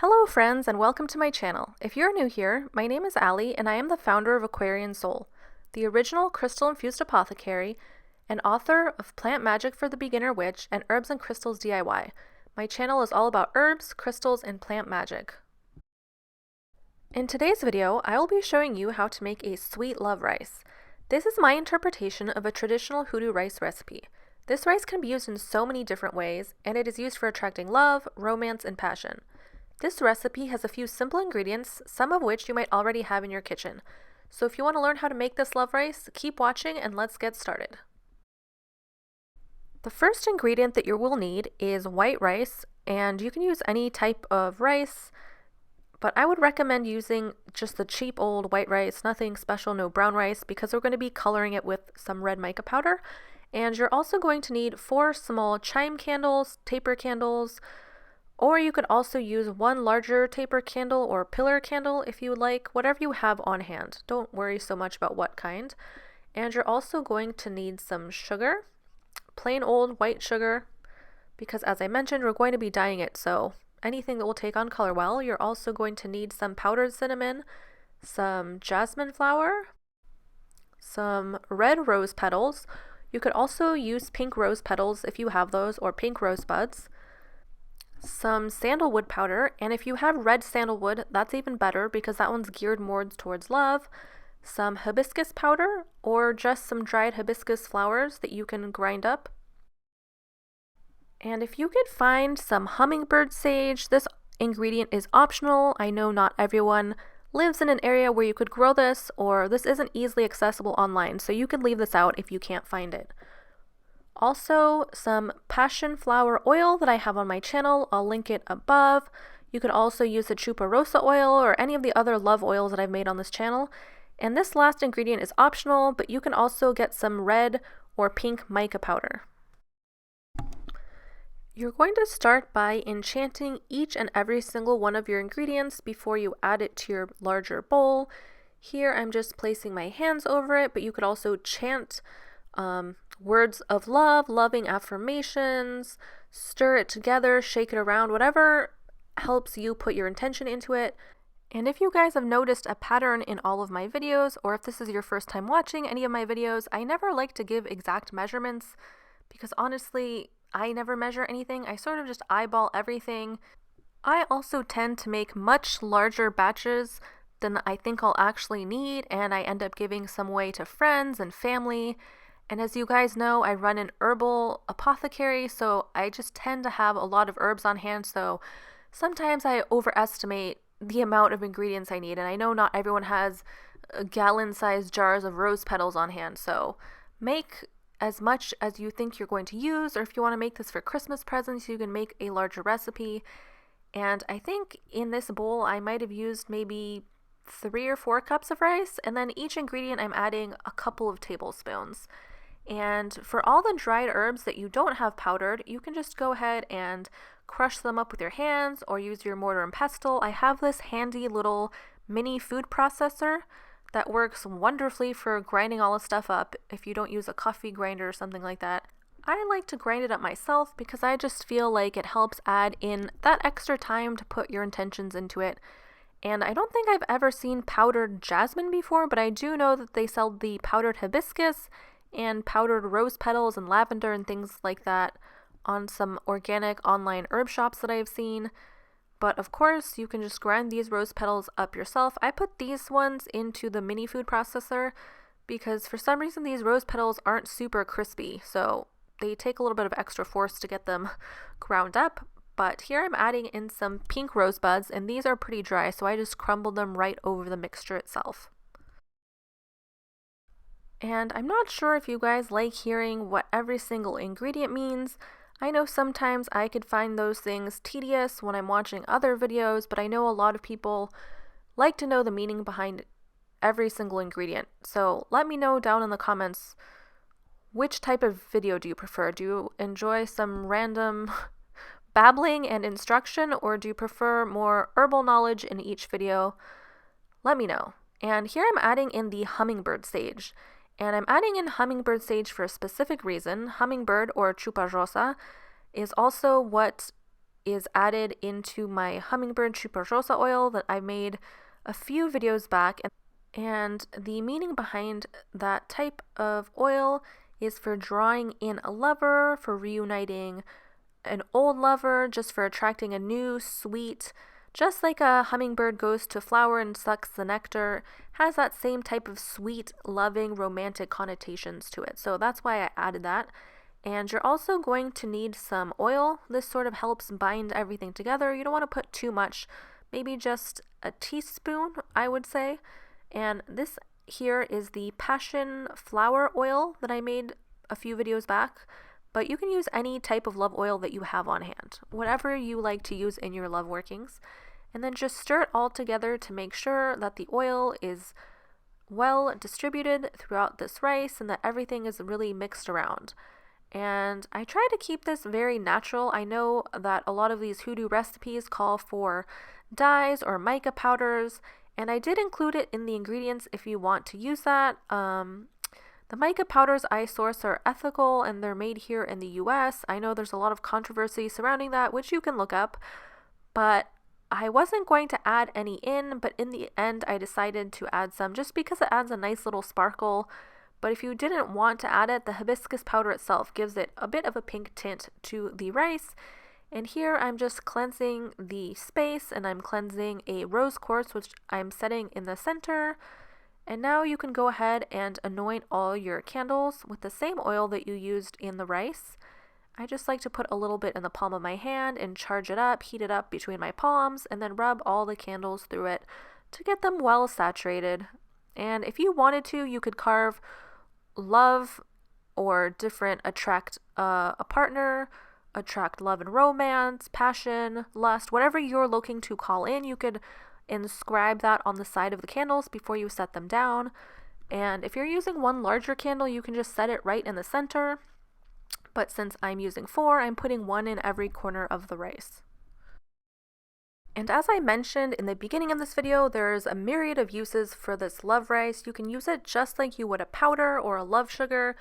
Hello friends and welcome to my channel. If you're new here, my name is Allie and I am the founder of Aquarian Soul, the original crystal-infused apothecary and author of Plant Magic for the Beginner Witch and Herbs and Crystals DIY. My channel is all about herbs, crystals, and plant magic. In today's video, I will be showing you how to make a sweet love rice. This is my interpretation of a traditional hoodoo rice recipe. This rice can be used in so many different ways, and it is used for attracting love, romance, and passion. This recipe has a few simple ingredients, some of which you might already have in your kitchen. So if you want to learn how to make this love rice, keep watching and let's get started. The first ingredient that you will need is white rice, and you can use any type of rice, but I would recommend using just the cheap old white rice, nothing special, no brown rice, because we're going to be coloring it with some red mica powder. And you're also going to need 4 small chime candles, taper candles, or you could also use 1 larger taper candle or pillar candle if you would like, whatever you have on hand. Don't worry so much about what kind. And you're also going to need some sugar, plain old white sugar, because as I mentioned, we're going to be dyeing it, so anything that will take on color well. You're also going to need some powdered cinnamon, some jasmine flower, some red rose petals. You could also use pink rose petals if you have those, or pink rose buds. Some sandalwood powder, and if you have red sandalwood, that's even better because that one's geared more towards love. Some hibiscus powder, or just some dried hibiscus flowers that you can grind up. And if you could find some hummingbird sage, this ingredient is optional. I know not everyone lives in an area where you could grow this, or this isn't easily accessible online, so you could leave this out if you can't find it. Also, some passion flower oil that I have on my channel. I'll link it above. You could also use the chupa rosa oil or any of the other love oils that I've made on this channel. And this last ingredient is optional, but you can also get some red or pink mica powder. You're going to start by enchanting each and every single one of your ingredients before you add it to your larger bowl. Here I'm just placing my hands over it, but you could also chant words of love, loving affirmations, stir it together, shake it around, whatever helps you put your intention into it. And if you guys have noticed a pattern in all of my videos, or if this is your first time watching any of my videos, I never like to give exact measurements because honestly, I never measure anything. I sort of just eyeball everything. I also tend to make much larger batches than I think I'll actually need, and I end up giving some away to friends and family. And as you guys know, I run an herbal apothecary, so I just tend to have a lot of herbs on hand, so sometimes I overestimate the amount of ingredients I need. And I know not everyone has gallon-sized jars of rose petals on hand, so make as much as you think you're going to use, or if you want to make this for Christmas presents, you can make a larger recipe. And I think in this bowl, I might have used maybe 3 or 4 cups of rice, and then each ingredient I'm adding a couple of tablespoons. And for all the dried herbs that you don't have powdered, you can just go ahead and crush them up with your hands or use your mortar and pestle. I have this handy little mini food processor that works wonderfully for grinding all this stuff up if you don't use a coffee grinder or something like that. I like to grind it up myself because I just feel like it helps add in that extra time to put your intentions into it. And I don't think I've ever seen powdered jasmine before, but I do know that they sell the powdered hibiscus and powdered rose petals and lavender and things like that on some organic online herb shops that I've seen. But of course, you can just grind these rose petals up yourself. I put these ones into the mini food processor because for some reason these rose petals aren't super crispy, so they take a little bit of extra force to get them ground up. But here I'm adding in some pink rose buds, and these are pretty dry, so I just crumbled them right over the mixture itself. And I'm not sure if you guys like hearing what every single ingredient means. I know sometimes I could find those things tedious when I'm watching other videos, but I know a lot of people like to know the meaning behind every single ingredient. So let me know down in the comments, which type of video do you prefer? Do you enjoy some random babbling and instruction, or do you prefer more herbal knowledge in each video? Let me know. And here I'm adding in the hummingbird sage. And I'm adding in hummingbird sage for a specific reason. Hummingbird, or chupa rosa, is also what is added into my hummingbird tuberosa oil that I made a few videos back. And the meaning behind that type of oil is for drawing in a lover, for reuniting an old lover, just for attracting a new, sweet, just like a hummingbird goes to a flower and sucks the nectar, has that same type of sweet, loving, romantic connotations to it. So that's why I added that. And you're also going to need some oil. This sort of helps bind everything together. You don't want to put too much, maybe just a teaspoon, I would say. And this here is the passion flower oil that I made a few videos back. But you can use any type of love oil that you have on hand, whatever you like to use in your love workings. And then just stir it all together to make sure that the oil is well distributed throughout this rice and that everything is really mixed around. And I try to keep this very natural. I know that a lot of these hoodoo recipes call for dyes or mica powders, and I did include it in the ingredients if you want to use that. The mica powders I source are ethical and they're made here in the US. I know there's a lot of controversy surrounding that, which you can look up, but I wasn't going to add any in, but in the end I decided to add some just because it adds a nice little sparkle. But if you didn't want to add it, the hibiscus powder itself gives it a bit of a pink tint to the rice. And here I'm just cleansing the space, and I'm cleansing a rose quartz, which I'm setting in the center. And now you can go ahead and anoint all your candles with the same oil that you used in the rice. I just like to put a little bit in the palm of my hand and charge it up, heat it up between my palms, and then rub all the candles through it to get them well saturated. And if you wanted to, you could carve love or different attract a partner, attract love and romance, passion, lust, whatever you're looking to call in, you could inscribe that on the side of the candles before you set them down. And if you're using one larger candle, you can just set it right in the center. But since I'm using 4, I'm putting 1 in every corner of the rice. And as I mentioned in the beginning of this video, there's a myriad of uses for this love rice. You can use it just like you would a powder or a love sugar.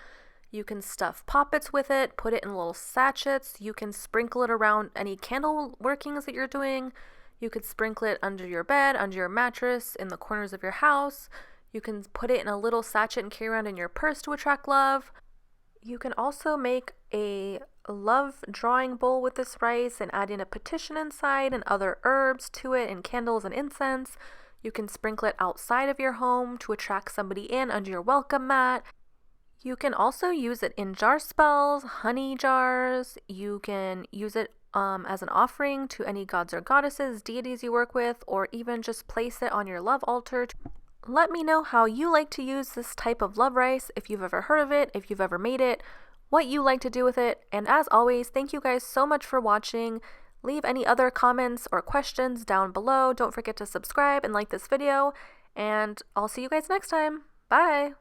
You can stuff poppets with it, put it in little sachets. You can sprinkle it around any candle workings that you're doing. You could sprinkle it under your bed, under your mattress, in the corners of your house. You can put it in a little sachet and carry around in your purse to attract love. You can also make a love drawing bowl with this rice and add in a petition inside and other herbs to it and candles and incense. You can sprinkle it outside of your home to attract somebody in under your welcome mat. You can also use it in jar spells, honey jars. You can use it as an offering to any gods or goddesses, deities you work with, or even just place it on your love altar. Let me know how you like to use this type of love rice, if you've ever heard of it, if you've ever made it, what you like to do with it. And as always, thank you guys so much for watching. Leave any other comments or questions down below. Don't forget to subscribe and like this video, and I'll see you guys next time. Bye!